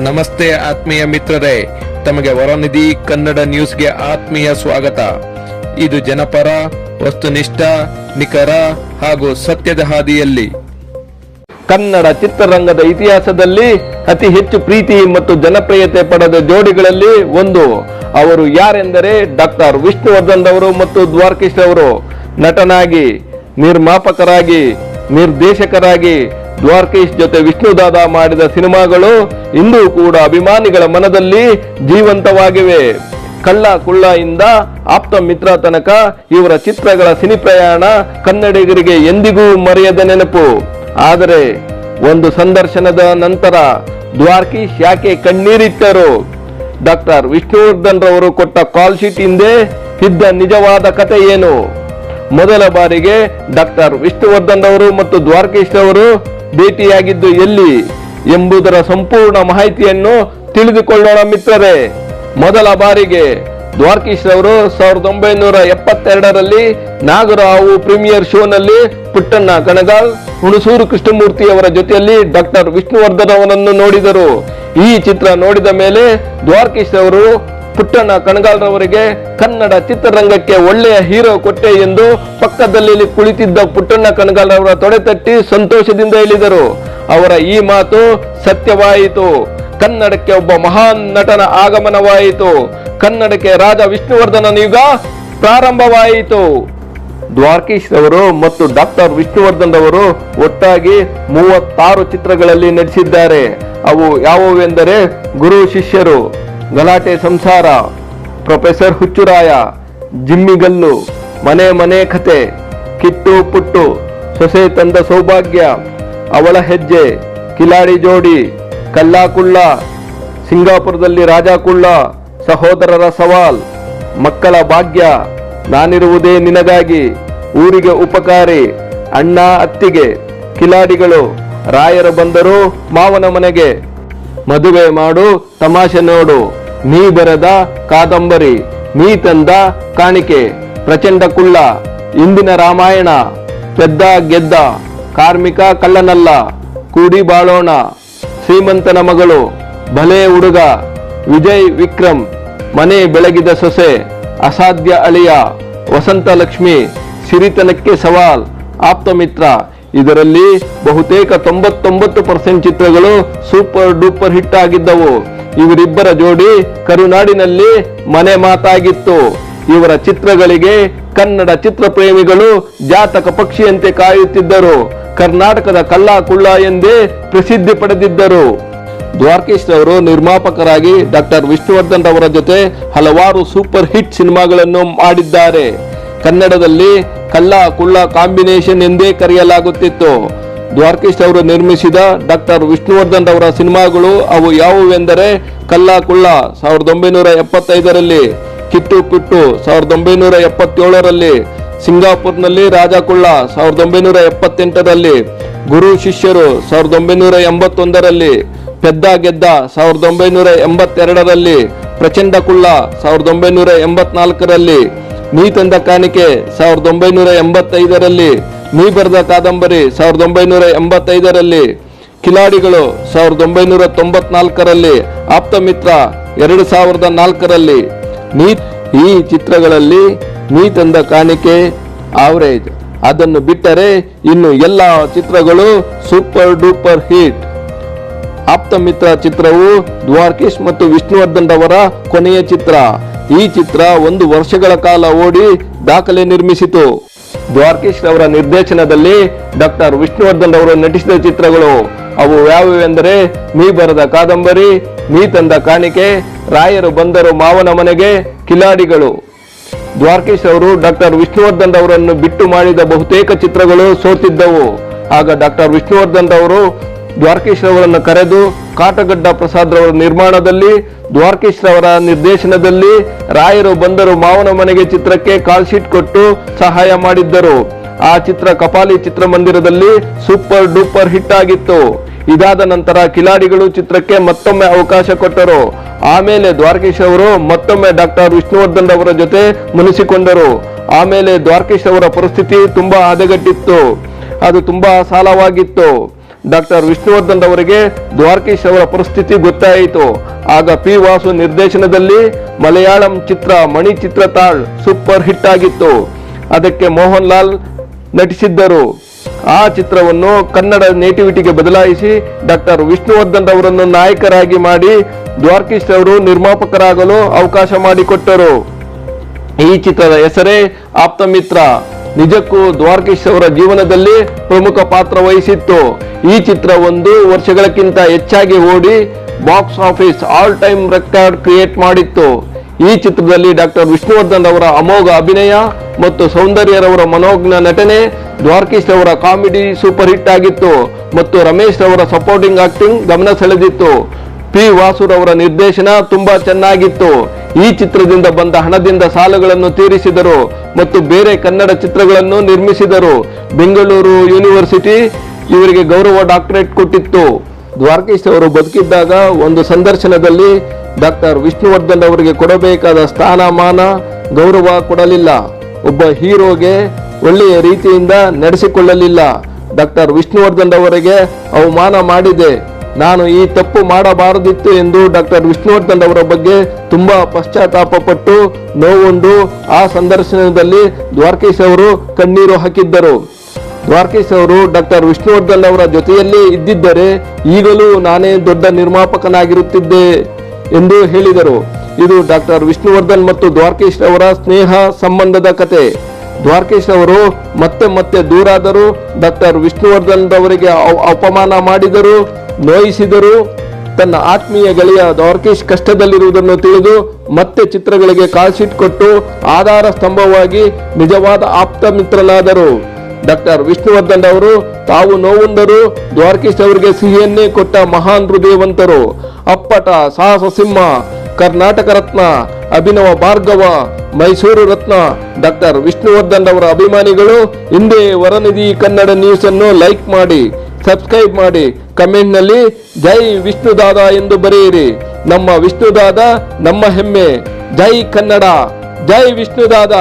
ನಮಸ್ತೆ ಆತ್ಮೀಯ ಮಿತ್ರರೇ, ತಮಗೆ ವರನಿಧಿ ಕನ್ನಡ ನ್ಯೂಸ್ಗೆ ಆತ್ಮೀಯ ಸ್ವಾಗತ. ಇದು ಜನಪರ, ವಸ್ತುನಿಷ್ಠ, ನಿಖರ ಹಾಗೂ ಸತ್ಯದ ಹಾದಿಯಲ್ಲಿ. ಕನ್ನಡ ಚಿತ್ರರಂಗದ ಇತಿಹಾಸದಲ್ಲಿ ಅತಿ ಹೆಚ್ಚು ಪ್ರೀತಿ ಮತ್ತು ಜನಪ್ರಿಯತೆ ಪಡೆದ ಜೋಡಿಗಳಲ್ಲಿ ಒಂದು. ಅವರು ಯಾರೆಂದರೆ ಡಾಕ್ಟರ್ ವಿಷ್ಣುವರ್ಧನ್ ಅವರು ಮತ್ತು ದ್ವಾರಕೀಶ್ ಅವರು. ನಟನಾಗಿ, ನಿರ್ಮಾಪಕರಾಗಿ, ನಿರ್ದೇಶಕರಾಗಿ ದ್ವಾರಕೀಶ್ ಜೊತೆ ವಿಷ್ಣುದಾದ ಮಾಡಿದ ಸಿನಿಮಾಗಳು ಇಂದು ಕೂಡ ಅಭಿಮಾನಿಗಳ ಮನದಲ್ಲಿ ಜೀವಂತವಾಗಿವೆ. ಕಳ್ಳ ಕುಳ್ಳ ಇಂದ ಆಪ್ತ ಮಿತ್ರ ತನಕ ಇವರ ಚಿತ್ರಗಳ ಸಿನಿ ಪ್ರಯಾಣ ಕನ್ನಡಿಗರಿಗೆ ಎಂದಿಗೂ ಮರೆಯದ ನೆನಪು. ಆದರೆ ಒಂದು ಸಂದರ್ಶನದ ನಂತರ ದ್ವಾರಕೀಶ್ ಯಾಕೆ ಕಣ್ಣೀರಿಟ್ಟರು? ಡಾಕ್ಟರ್ ವಿಷ್ಣುವರ್ಧನ್ ರವರು ಕೊಟ್ಟ ಕಾಲ್ ಶೀಟ್ ಹಿಂದೆ ಇದ್ದ ನಿಜವಾದ ಕತೆ ಏನು? ಮೊದಲ ಬಾರಿಗೆ ಡಾಕ್ಟರ್ ವಿಷ್ಣುವರ್ಧನ್ ರವರು ಮತ್ತು ದ್ವಾರಕೀಶ್ ಅವರು ಭೇಟಿಯಾಗಿದ್ದು ಎಲ್ಲಿ ಎಂಬುದರ ಸಂಪೂರ್ಣ ಮಾಹಿತಿಯನ್ನು ತಿಳಿದುಕೊಳ್ಳೋಣ ಮಿತ್ರರೇ. ಮೊದಲ ಬಾರಿಗೆ ದ್ವಾರಕೀಶ್ ಅವರು 1972ರಲ್ಲಿ ನಾಗರಾವು ಪ್ರೀಮಿಯರ್ ಶೋನಲ್ಲಿ ಪುಟ್ಟಣ್ಣ ಕಣಗಾಲ್, ಹುಣಸೂರು ಕೃಷ್ಣಮೂರ್ತಿ ಅವರ ಜೊತೆಯಲ್ಲಿ ಡಾಕ್ಟರ್ ವಿಷ್ಣುವರ್ಧನ್ ಅವರನ್ನು ನೋಡಿದರು. ಈ ಚಿತ್ರ ನೋಡಿದ ಮೇಲೆ ದ್ವಾರಕೀಶ್ ಅವರು ಪುಟ್ಟಣ್ಣ ಕಣಗಾಲ್ ರವರಿಗೆ ಕನ್ನಡ ಚಿತ್ರರಂಗಕ್ಕೆ ಒಳ್ಳೆಯ ಹೀರೋ ಕೊಟ್ಟೆ ಎಂದು ಪಕ್ಕದಲ್ಲಿ ಕುಳಿತಿದ್ದ ಪುಟ್ಟಣ್ಣ ಕಣಗಾಲ್ ರವರ ತೊಡೆ ತಟ್ಟಿ ಸಂತೋಷದಿಂದ ಹೇಳಿದರು. ಅವರ ಈ ಮಾತು ಸತ್ಯವಾಯಿತು. ಕನ್ನಡಕ್ಕೆ ಒಬ್ಬ ಮಹಾನ್ ನಟನ ಆಗಮನವಾಯಿತು. ಕನ್ನಡಕ್ಕೆ ರಾಜ ವಿಷ್ಣುವರ್ಧನ ಯುಗ ಪ್ರಾರಂಭವಾಯಿತು. ದ್ವಾರಕೀಶ್ ರವರು ಮತ್ತು ಡಾಕ್ಟರ್ ವಿಷ್ಣುವರ್ಧನ್ ರವರು ಒಟ್ಟಾಗಿ 36 ಚಿತ್ರಗಳಲ್ಲಿ ನಟಿಸಿದ್ದಾರೆ. ಅವು ಯಾವುವೆಂದರೆ ಗುರು ಶಿಷ್ಯರು, ಗಲಾಟೆ ಸಂಸಾರ, ಪ್ರೊಫೆಸರ್ ಹುಚ್ಚುರಾಯ, ಜಿಮ್ಮಿಗಲ್ಲು, ಮನೆ ಮನೆ ಕತೆ, ಕಿಟ್ಟು ಪುಟ್ಟು, ಸೊಸೆ ತಂದ ಸೌಭಾಗ್ಯ, ಅವಳ ಹೆಜ್ಜೆ, ಕಿಲಾಡಿ ಜೋಡಿ, ಕಳ್ಳ ಕುಳ್ಳ, ಸಿಂಗಾಪುರದಲ್ಲಿ ರಾಜ ಕುಳ್ಳ, ಸಹೋದರರ ಸವಾಲ್, ಮಕ್ಕಳ ಭಾಗ್ಯ, ನಾನಿರುವುದೇ ನಿನಗಾಗಿ, ಊರಿಗೆ ಉಪಕಾರಿ, ಅಣ್ಣ ಅತ್ತಿಗೆ, ಕಿಲಾಡಿಗಳು, ರಾಯರು ಬಂದರು ಮಾವನ ಮನೆಗೆ, ಮದುವೆ ಮಾಡು ತಮಾಷೆ ನೋಡು, ನೀ ಬರೆದ ಕಾದಂಬರಿ, ನೀ ತಂದ ಕಾಣಿಕೆ, ಪ್ರಚಂಡ ಕುಳ್ಳ, ಇಂದಿನ ರಾಮಾಯಣ, ಪೆದ್ದ ಗೆದ್ದ, ಕಾರ್ಮಿಕ ಕಳ್ಳನಲ್ಲ, ಕೂಡಿ ಬಾಳೋಣ, ಶ್ರೀಮಂತನ ಮಗಳು, ಭಲೆ ಹುಡುಗ, ವಿಜಯ್ ವಿಕ್ರಮ್, ಮನೆ ಬೆಳಗಿದ ಸೊಸೆ, ಅಸಾಧ್ಯ ಅಳಿಯ, ವಸಂತ ಲಕ್ಷ್ಮಿ, ಸಿರಿತನಕ್ಕೆ ಸವಾಲ್, ಆಪ್ತಮಿತ್ರ. ಇದರಲ್ಲಿ ಬಹುತೇಕ 99% ಚಿತ್ರಗಳು ಸೂಪರ್ ಡೂಪರ್ ಹಿಟ್ ಆಗಿದ್ದವು. ಇವರಿಬ್ಬರ ಜೋಡಿ ಕರುನಾಡಿನಲ್ಲಿ ಮನೆ ಮಾತಾಗಿತ್ತು. ಇವರ ಚಿತ್ರಗಳಿಗೆ ಕನ್ನಡ ಚಿತ್ರಪ್ರೇಮಿಗಳು ಜಾತಕ ಪಕ್ಷಿಯಂತೆ ಕಾಯುತ್ತಿದ್ದರು. ಕರ್ನಾಟಕದ ಕಳ್ಳ ಕುಳ್ಳ ಎಂದೇ ಪ್ರಸಿದ್ಧಿ ಪಡೆದಿದ್ದರು. ದ್ವಾರಕೀಶ್ ರವರು ನಿರ್ಮಾಪಕರಾಗಿ ಡಾಕ್ಟರ್ ವಿಷ್ಣುವರ್ಧನ್ ಅವರ ಜೊತೆ ಹಲವಾರು ಸೂಪರ್ ಹಿಟ್ ಸಿನಿಮಾಗಳನ್ನು ಮಾಡಿದ್ದಾರೆ. ಕನ್ನಡದಲ್ಲಿ ಕಳ್ಳ ಕುಳ್ಳ ಕಾಂಬಿನೇಷನ್ ಎಂದೇ ಕರೆಯಲಾಗುತ್ತಿತ್ತು. ದ್ವಾರಕೀಶ್ ಅವರು ನಿರ್ಮಿಸಿದ ಡಾಕ್ಟರ್ ವಿಷ್ಣುವರ್ಧನ್ ಅವರ ಸಿನಿಮಾಗಳು ಅವು ಯಾವುವೆಂದರೆ ಕಳ್ಳ ಕುಳ್ಳ 1975ರಲ್ಲಿ, ಕಿಟ್ಟು ಪಿಟ್ಟು 1977ರಲ್ಲಿ, ಸಿಂಗಾಪುರ್ನಲ್ಲಿ ರಾಜ ಕುಳ್ಳ 1978ರಲ್ಲಿ, ಗುರು ಶಿಷ್ಯರು 1981ರಲ್ಲಿ, ಪೆದ್ದ ಗೆದ್ದ 1982ರಲ್ಲಿ, ಪ್ರಚಂಡ ಕುಳ್ಳ 1984ರಲ್ಲಿ, ನೀ ತಂದ ಕಾಣಿಕೆ 1985ರಲ್ಲಿ, ನೀ ಬರೆದ ಕಾದಂಬರಿ 1985ರಲ್ಲಿ, ಕಿಲಾಡಿಗಳು 1994ರಲ್ಲಿ, ಆಪ್ತಮಿತ್ರ 2004ರಲ್ಲಿ. ಈ ಚಿತ್ರಗಳಲ್ಲಿ ನೀ ತಂದ ಕಾಣಿಕೆ ಆವರೇಜ್. ಅದನ್ನು ಬಿಟ್ಟರೆ ಇನ್ನು ಎಲ್ಲ ಚಿತ್ರಗಳು ಸೂಪರ್ ಡೂಪರ್ ಹಿಟ್. ಆಪ್ತಮಿತ್ರ ಚಿತ್ರವು ದ್ವಾರಕೀಶ್ ಮತ್ತು ವಿಷ್ಣುವರ್ಧನ್ ಅವರ ಕೊನೆಯ ಚಿತ್ರ. ಈ ಚಿತ್ರ 1 ವರ್ಷಗಳ ಕಾಲ ಓಡಿ ದಾಖಲೆ ನಿರ್ಮಿಸಿತು. ದ್ವಾರಕೀಶ್ ಅವರ ನಿರ್ದೇಶನದಲ್ಲಿ ಡಾಕ್ಟರ್ ವಿಷ್ಣುವರ್ಧನ್ ಅವರು ನಟಿಸಿದ ಚಿತ್ರಗಳು ಅವು ಯಾವುವೆಂದರೆ ನೀ ಬರೆದ ಕಾದಂಬರಿ, ನೀ ತಂದ ಕಾಣಿಕೆ, ರಾಯರು ಬಂದರು ಮಾವನ ಮನೆಗೆ, ಕಿಲಾಡಿಗಳು. ದ್ವಾರಕೀಶ್ ಅವರು ಡಾಕ್ಟರ್ ವಿಷ್ಣುವರ್ಧನ್ ಅವರನ್ನು ಬಿಟ್ಟು ಮಾಡಿದ ಬಹುತೇಕ ಚಿತ್ರಗಳು ಸೋತಿದ್ದವು. ಆಗ ಡಾಕ್ಟರ್ ವಿಷ್ಣುವರ್ಧನ್ ಅವರು ದ್ವಾರಕೀಶ್ ಅವರನ್ನು ಕರೆದು ಕಾಟಗಡ್ಡ ಪ್ರಸಾದ್ ರವರ ನಿರ್ಮಾಣದಲ್ಲಿ, ದ್ವಾರಕೀಶ್ ರವರ ನಿರ್ದೇಶನದಲ್ಲಿ ರಾಯರು ಬಂದರು ಮಾವನ ಮನೆಗೆ ಚಿತ್ರಕ್ಕೆ ಕಾಲ್ ಶೀಟ್ ಕೊಟ್ಟು ಸಹಾಯ ಮಾಡಿದ್ದರು. ಆ ಚಿತ್ರ ಕಪಾಲಿ ಚಿತ್ರಮಂದಿರದಲ್ಲಿ ಸೂಪರ್ ಡೂಪರ್ ಹಿಟ್ ಆಗಿತ್ತು. ಇದಾದ ನಂತರ ಕಿಲಾಡಿಗಳು ಚಿತ್ರಕ್ಕೆ ಮತ್ತೊಮ್ಮೆ ಅವಕಾಶ ಕೊಟ್ಟರು. ಆಮೇಲೆ ದ್ವಾರಕೀಶ್ ಅವರು ಮತ್ತೊಮ್ಮೆ ಡಾಕ್ಟರ್ ವಿಷ್ಣುವರ್ಧನ್ ಅವರ ಜೊತೆ ಮುನಿಸಿಕೊಂಡರು. ಆಮೇಲೆ ದ್ವಾರಕೀಶ್ ಅವರ ಪರಿಸ್ಥಿತಿ ತುಂಬಾ ಹದಗೆಟ್ಟಿತ್ತು. ಅದು ತುಂಬಾ ಸಾಲವಾಗಿತ್ತು. ಡಾಕ್ಟರ್ ವಿಷ್ಣುವರ್ಧನ್ ಅವರಿಗೆ ದ್ವಾರಕೀಶ್ ಅವರ ಪರಿಸ್ಥಿತಿ ಗೊತ್ತಾಯಿತು. ಆಗ ಪಿ ವಾಸು ನಿರ್ದೇಶನದಲ್ಲಿ ಮಲಯಾಳಂ ಚಿತ್ರ ಮಣಿ ಚಿತ್ರತಾಳ್ ಸೂಪರ್ ಹಿಟ್ ಆಗಿತ್ತು. ಅದಕ್ಕೆ ಮೋಹನ್ ಲಾಲ್ ನಟಿಸಿದ್ದರು. ಆ ಚಿತ್ರವನ್ನು ಕನ್ನಡ ನೇಟಿವಿಟಿಗೆ ಬದಲಾಯಿಸಿ ಡಾಕ್ಟರ್ ವಿಷ್ಣುವರ್ಧನ್ ಅವರನ್ನು ನಾಯಕರಾಗಿ ಮಾಡಿ ದ್ವಾರಕೀಶ್ ಅವರು ನಿರ್ಮಾಪಕರಾಗಲು ಅವಕಾಶ ಮಾಡಿಕೊಟ್ಟರು. ಈ ಚಿತ್ರದ ಹೆಸರೇ ಆಪ್ತಮಿತ್ರ. ನಿಜಕ್ಕೂ ದ್ವಾರಕೀಶ್ ಅವರ ಜೀವನದಲ್ಲಿ ಪ್ರಮುಖ ಪಾತ್ರ ವಹಿಸಿತ್ತು. ಈ ಚಿತ್ರ 1 ವರ್ಷಗಳಕ್ಕಿಂತ ಹೆಚ್ಚಾಗಿ ಓಡಿ box office all time record create ಮಾಡಿತ್ತು. ಈ ಚಿತ್ರದಲ್ಲಿ ಡಾಕ್ಟರ್ ವಿಷ್ಣುವರ್ಧನ್ ಅವರ ಅಮೋಘ ಅಭಿನಯ ಮತ್ತು ಸೌಂದರ್ಯರವರ ಮನೋಜ್ಞ ನಟನೆ, ದ್ವಾರಕೀಶ್ ಅವರ ಕಾಮಿಡಿ ಸೂಪರ್ ಹಿಟ್ ಆಗಿತ್ತು ಮತ್ತು ರಮೇಶ್ ಅವರ ಸಪೋರ್ಟಿಂಗ್ ಆಕ್ಟಿಂಗ್ ಗಮನ ಸೆಳೆದಿತ್ತು. ಪಿ ವಾಸುರವರ ನಿರ್ದೇಶನ ತುಂಬಾ ಚೆನ್ನಾಗಿತ್ತು. ಈ ಚಿತ್ರದಿಂದ ಬಂದ ಹಣದಿಂದ ಸಾಲಗಳನ್ನು ತೀರಿಸಿದರು ಮತ್ತು ಬೇರೆ ಕನ್ನಡ ಚಿತ್ರಗಳನ್ನು ನಿರ್ಮಿಸಿದರು. ಬೆಂಗಳೂರು ಯೂನಿವರ್ಸಿಟಿ ಇವರಿಗೆ ಗೌರವ ಡಾಕ್ಟರೇಟ್ ಕೊಟ್ಟಿತ್ತು. ದ್ವಾರಕೀಶ್ ಅವರು ಬದುಕಿದ್ದಾಗ ಒಂದು ಸಂದರ್ಶನದಲ್ಲಿ ಡಾಕ್ಟರ್ ವಿಷ್ಣುವರ್ಧನ್ ಅವರಿಗೆ ಕೊಡಬೇಕಾದ ಸ್ಥಾನಮಾನ ಗೌರವ ಕೊಡಲಿಲ್ಲ. ಒಬ್ಬ ಹೀರೋಗೆ ಒಳ್ಳೆಯ ರೀತಿಯಿಂದ ನಡೆಸಿಕೊಳ್ಳಲಿಲ್ಲ. ಡಾಕ್ಟರ್ ವಿಷ್ಣುವರ್ಧನ್ ಅವರಿಗೆ ಅವಮಾನ ಮಾಡಿದೆ, ನಾನು ಈ ತಪ್ಪು ಮಾಡಬಾರದಿತ್ತು ಎಂದು ಡಾಕ್ಟರ್ ವಿಷ್ಣುವರ್ಧನ್ ಅವರ ಬಗ್ಗೆ ತುಂಬಾ ಪಶ್ಚಾತ್ತಾಪ ಪಟ್ಟು ನೋವುಂಡು ಆ ಸಂದರ್ಶನದಲ್ಲಿ ದ್ವಾರಕೀಶ್ ಅವರು ಕಣ್ಣೀರು ಹಾಕಿದ್ದರು. ದ್ವಾರಕೀಶ್ ಅವರು ಡಾಕ್ಟರ್ ವಿಷ್ಣುವರ್ಧನ್ ಅವರ ಜೊತೆಯಲ್ಲೇ ಇದ್ದಿದ್ದರೆ ಈಗಲೂ ನಾನೇ ದೊಡ್ಡ ನಿರ್ಮಾಪಕನಾಗಿರುತ್ತಿದ್ದೆ ಎಂದು ಹೇಳಿದರು. ಇದು ಡಾಕ್ಟರ್ ವಿಷ್ಣುವರ್ಧನ್ ಮತ್ತು ದ್ವಾರಕೀಶ್ ಅವರ ಸ್ನೇಹ ಸಂಬಂಧದ ಕತೆ. ದ್ವಾರಕೀಶ್ ಅವರು ಮತ್ತೆ ದೂರಾದರು. ಡಾಕ್ಟರ್ ವಿಷ್ಣುವರ್ಧನ್ ಅವರಿಗೆ ಅಪಮಾನ ಮಾಡಿದರು, ನೋಯಿಸಿದರು. ತನ್ನ ಆತ್ಮೀಯ ಗೆಳೆಯ ದ್ವಾರಕೀಶ್ ಕಷ್ಟದಲ್ಲಿರುವುದನ್ನು ತಿಳಿದು ಮತ್ತೆ ಚಿತ್ರಗಳಿಗೆ ಕಾಲ್ಶೀಟ್ ಕೊಟ್ಟು ಆಧಾರ ಸ್ತಂಭವಾಗಿ ನಿಜವಾದ ಆಪ್ತ ಮಿತ್ರನಾದರು. ಡಾಕ್ಟರ್ ವಿಷ್ಣುವರ್ಧನ್ ಅವರು ತಾವು ನೋವುಂಡರು, ದ್ವಾರಕೀಶ್ ಅವರಿಗೆ ಸಿಹಿಯನ್ನೇ ಕೊಟ್ಟ ಮಹಾನ್ ಹೃದಯವಂತರು. ಅಪ್ಪಟ, ಸಾಹಸ ಸಿಂಹ, ಕರ್ನಾಟಕ ರತ್ನ, ಅಭಿನವ ಭಾರ್ಗವ, ಮೈಸೂರು ರತ್ನ ಡಾಕ್ಟರ್ ವಿಷ್ಣುವರ್ಧನ್ ಅವರ ಅಭಿಮಾನಿಗಳು ಹಿಂದೆ ವರನಿಧಿ ಕನ್ನಡ ನ್ಯೂಸ್ ಅನ್ನು ಲೈಕ್ ಮಾಡಿ, ಸಬ್ಸ್ಕ್ರೈಬ್ ಮಾಡಿ, ಕಮೆಂಟ್ ನಲ್ಲಿ ಜೈ ವಿಷ್ಣುದಾದ ಎಂದು ಬರೆಯಿರಿ. ನಮ್ಮ ವಿಷ್ಣುದಾದ ನಮ್ಮ ಹೆಮ್ಮೆ. ಜೈ ಕನ್ನಡ, ಜೈ ವಿಷ್ಣುದಾದ.